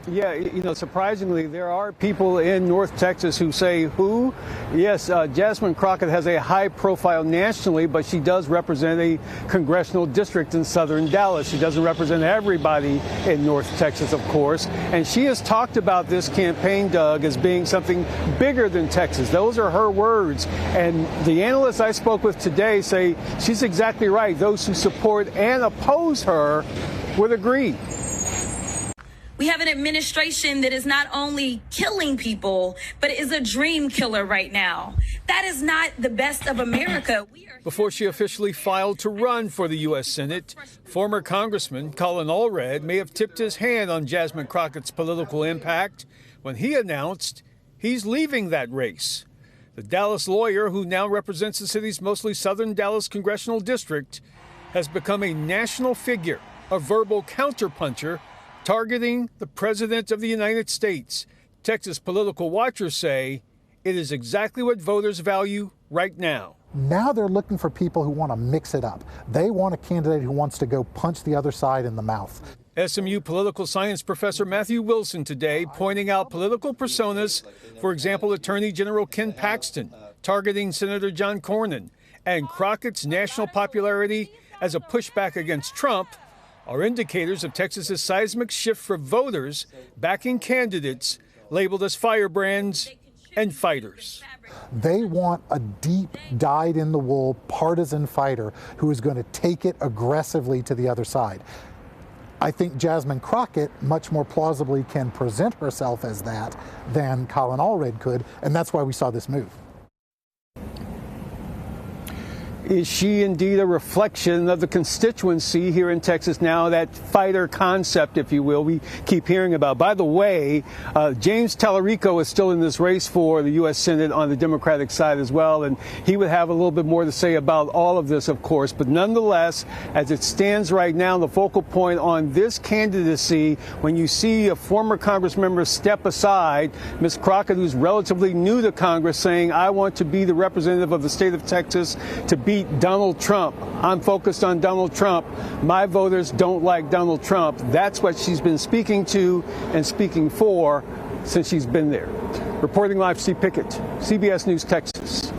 Yeah, surprisingly, there are people in North Texas who say, who? Yes, Jasmine Crockett has a high profile nationally, but she does represent a congressional district in southern Dallas. She doesn't represent everybody in North Texas, of course. And she has talked about this campaign, Doug, as being something bigger than Texas. Those are her words. And the analysts I spoke with today say she's exactly right. Those who support and oppose her would agree. We have an administration that is not only killing people, but is a dream killer right now. That is not the best of America. Before she officially filed to run for the U.S. Senate, former Congressman Colin Allred may have tipped his hand on Jasmine Crockett's political impact when he announced he's leaving that race. The Dallas lawyer, who now represents the city's mostly southern Dallas congressional district, has become a national figure, a verbal counterpuncher, targeting the President of the United States. Texas political watchers say it is exactly what voters value right now. Now they're looking for people who want to mix it up. They want a candidate who wants to go punch the other side in the mouth. SMU political science professor Matthew Wilson today pointing out political personas, for example, Attorney General Ken Paxton targeting Senator John Cornyn, and Crockett's national popularity as a pushback against Trump are indicators of Texas's seismic shift for voters backing candidates labeled as firebrands and fighters. They want a deep, dyed-in-the-wool partisan fighter who is going to take it aggressively to the other side. I think Jasmine Crockett much more plausibly can present herself as that than Colin Allred could, and that's why we saw this move. Is she indeed a reflection of the constituency here in Texas now, that fighter concept, if you will, we keep hearing about? By the way, James Tallarico is still in this race for the U.S. Senate on the Democratic side as well, and he would have a little bit more to say about all of this, of course. But nonetheless, as it stands right now, the focal point on this candidacy, when you see a former Congress member step aside, Ms. Crockett, who's relatively new to Congress, saying, I want to be the representative of the state of Texas to beat Donald Trump. I'm focused on Donald Trump. My voters don't like Donald Trump. That's what she's been speaking to and speaking for since she's been there. Reporting live, Steve Pickett, CBS News, Texas.